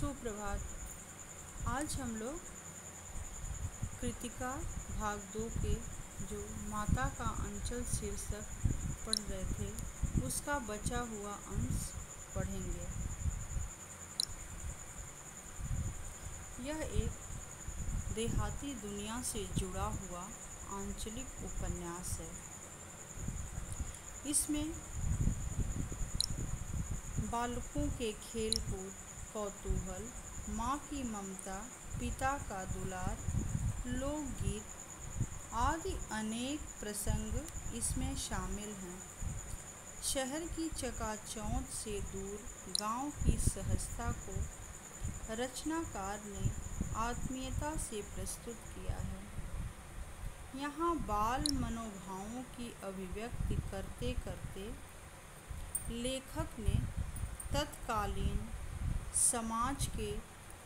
सुप्रभात। आज हम लोग कृतिका भाग 2 के जो माता का अंचल शीर्षक पढ़ रहे थे उसका बचा हुआ अंश पढ़ेंगे। यह एक देहाती दुनिया से जुड़ा हुआ आंचलिक उपन्यास है। इसमें बालकों के खेल कूद, कौतूहल, माँ की ममता, पिता का दुलार, लोकगीत आदि अनेक प्रसंग इसमें शामिल हैं। शहर की चकाचौंध से दूर गांव की सहजता को रचनाकार ने आत्मीयता से प्रस्तुत किया है। यहाँ बाल मनोभावों की अभिव्यक्ति करते करते लेखक ने तत्कालीन समाज के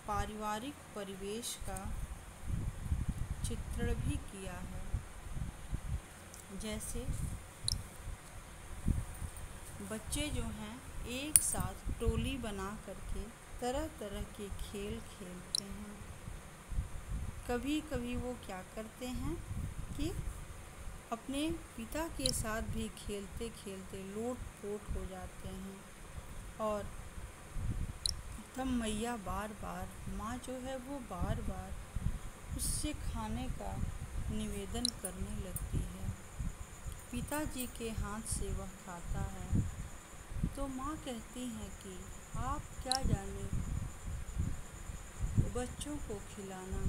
पारिवारिक परिवेश का चित्रण भी किया है। जैसे बच्चे जो हैं एक साथ टोली बना करके तरह तरह के खेल खेलते हैं। कभी कभी वो क्या करते हैं कि अपने पिता के साथ भी खेलते खेलते लोट पोट हो जाते हैं और तब मैया माँ जो है वो बार बार उससे खाने का निवेदन करने लगती है। पिताजी के हाथ से वह खाता है तो माँ कहती हैं कि आप क्या जाने बच्चों को खिलाना,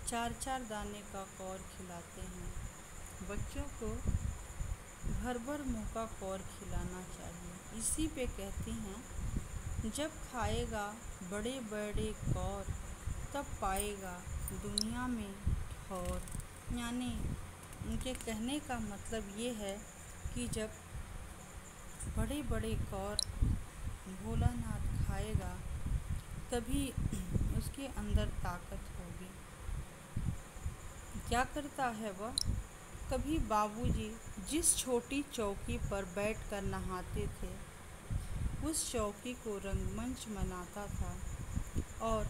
4-4 दाने का कौर खिलाते हैं। बच्चों को भर भर मुँह का कौर खिलाना चाहिए। इसी पे कहती हैं, जब खाएगा बड़े बड़े कौर तब पाएगा दुनिया में ठौर। यानी उनके कहने का मतलब ये है कि जब बड़े बड़े कौर भोलानाथ खाएगा तभी उसके अंदर ताकत होगी। क्या करता है वह? कभी बाबूजी जिस छोटी चौकी पर बैठकर नहाते थे उस चौकी को रंगमंच बनाता था और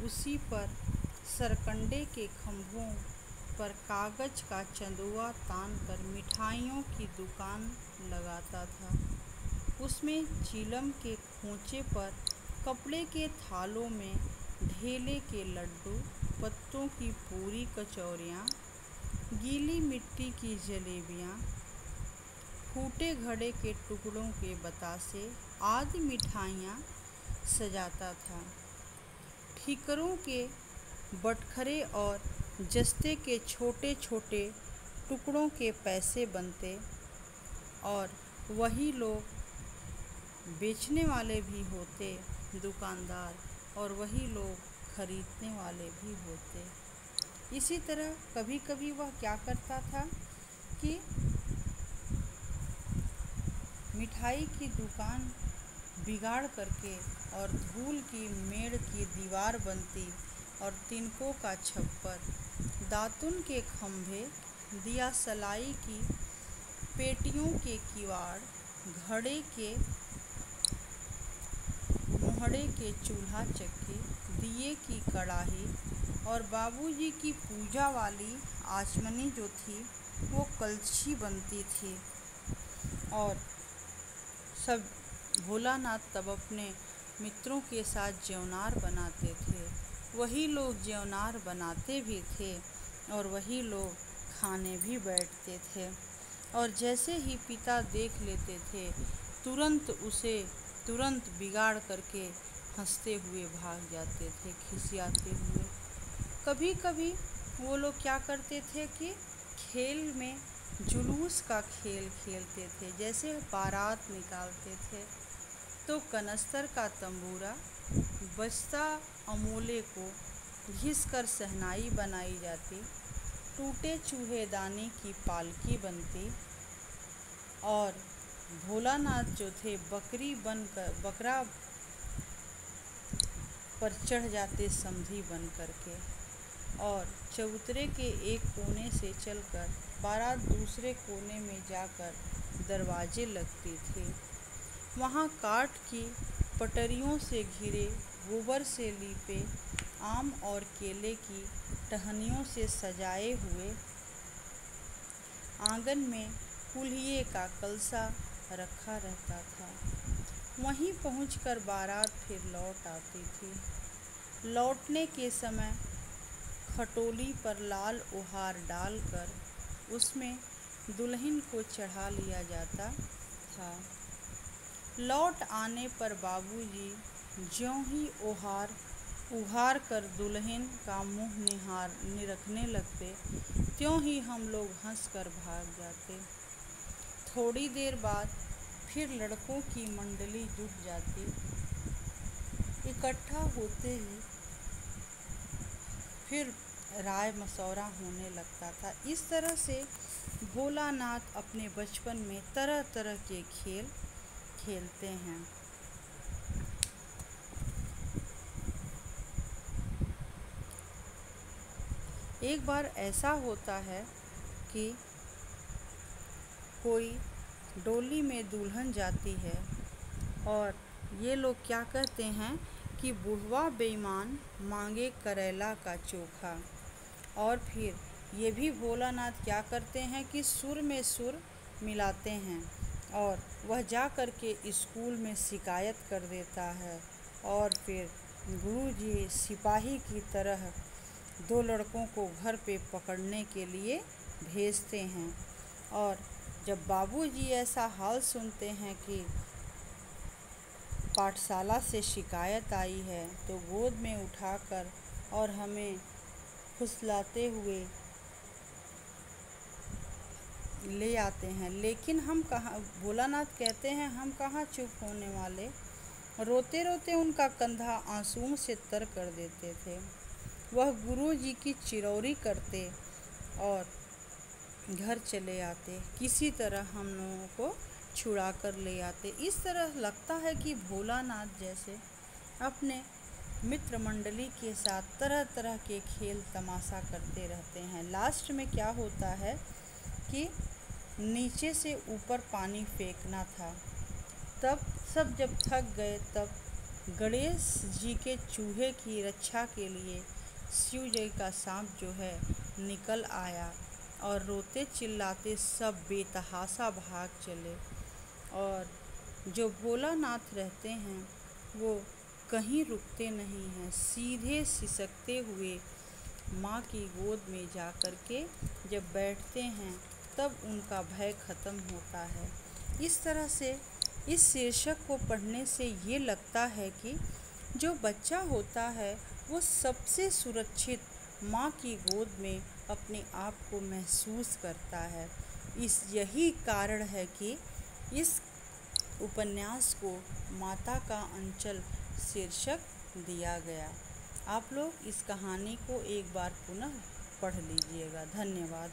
उसी पर सरकंडे के खंभों पर कागज का चंदुआ तान कर मिठाइयों की दुकान लगाता था। उसमें चीलम के खोंचे पर कपड़े के थालों में ढेले के लड्डू, पत्तों की पूरी कचौरियाँ, गीली मिट्टी की जलेबियाँ, फूटे घड़े के टुकड़ों के बतासे आदि मिठाइयाँ सजाता था। ठीकरों के बटखरे और जस्ते के छोटे छोटे टुकड़ों के पैसे बनते और वही लोग बेचने वाले भी होते, दुकानदार, और वही लोग खरीदने वाले भी होते। इसी तरह कभी कभी वह क्या करता था कि मिठाई की दुकान बिगाड़ करके और धूल की मेड़ की दीवार बनती और तिनकों का छप्पर, दातुन के खंभे, दिया सलाई की पेटियों के किवाड़, घड़े के मोहड़े के चूल्हा चक्की, दिए की कड़ाही और बाबूजी की पूजा वाली आचमनी जो थी वो कलछी बनती थी। और सब भोलानाथ तब अपने मित्रों के साथ जेवनार बनाते थे। वही लोग जेवनार बनाते भी थे और वही लोग खाने भी बैठते थे। और जैसे ही पिता देख लेते थे तुरंत बिगाड़ करके हंसते हुए भाग जाते थे, खिसियाते हुए। कभी कभी वो लोग क्या करते थे कि खेल में जुलूस का खेल खेलते थे। जैसे बारात निकालते थे तो कनस्तर का तंबूरा बजता, अमोले को घिस कर शहनाई बनाई जाती, टूटे चूहेदानी की पालकी बनती और भोलानाथ जो थे बकरा पर चढ़ जाते समधी बन करके और चबूतरे के एक कोने से चलकर बारात दूसरे कोने में जाकर दरवाजे लगते थे। वहाँ काठ की पटरियों से घिरे गोबर से लीपे आम और केले की टहनियों से सजाए हुए आंगन में कुल्हिए का कलसा रखा रहता था। वहीं पहुंचकर बारात फिर लौट आती थी। लौटने के समय खटोली पर लाल ओहार डालकर उसमें दुल्हन को चढ़ा लिया जाता था। लौट आने पर बाबूजी ज्यों ही ओहार उघार कर दुल्हन का मुंह निरखने लगते, त्यों ही हम लोग हंसकर भाग जाते। थोड़ी देर बाद फिर लड़कों की मंडली जुट जाती। इकट्ठा होते ही फिर राय मशवरा होने लगता था। इस तरह से भोलानाथ अपने बचपन में तरह तरह के खेल खेलते हैं। एक बार ऐसा होता है कि कोई डोली में दुल्हन जाती है और ये लोग क्या कहते हैं कि बुढ़वा बेईमान मांगे करेला का चोखा। और फिर ये भी भोलानाथ क्या करते हैं कि सुर में सुर मिलाते हैं और वह जा कर के स्कूल में शिकायत कर देता है। और फिर गुरुजी सिपाही की तरह दो लड़कों को घर पे पकड़ने के लिए भेजते हैं। और जब बाबूजी ऐसा हाल सुनते हैं कि पाठशाला से शिकायत आई है, तो गोद में उठाकर और हमें फुसलाते हुए ले आते हैं। लेकिन हम कहाँ, भोलानाथ कहते हैं, हम कहाँ चुप होने वाले। रोते रोते उनका कंधा आंसुओं से तर कर देते थे। वह गुरुजी की चिरौरी करते और घर चले आते। किसी तरह हम लोगों को छुड़ा कर ले आते। इस तरह लगता है कि भोलानाथ जैसे अपने मित्र मंडली के साथ तरह तरह के खेल तमाशा करते रहते हैं। लास्ट में क्या होता है कि नीचे से ऊपर पानी फेंकना था। तब सब जब थक गए, तब गणेश जी के चूहे की रक्षा के लिए शिव जी का सांप जो है निकल आया और रोते चिल्लाते सब बेतहाशा भाग चले। और जो भोलानाथ रहते हैं वो कहीं रुकते नहीं हैं, सीधे सिसकते हुए माँ की गोद में जा कर के जब बैठते हैं तब उनका भय ख़त्म होता है। इस तरह से इस शीर्षक को पढ़ने से ये लगता है कि जो बच्चा होता है वो सबसे सुरक्षित माँ की गोद में अपने आप को महसूस करता है। यही कारण है कि इस उपन्यास को माता का अंचल शीर्षक दिया गया। आप लोग इस कहानी को एक बार पुनः पढ़ लीजिएगा। धन्यवाद।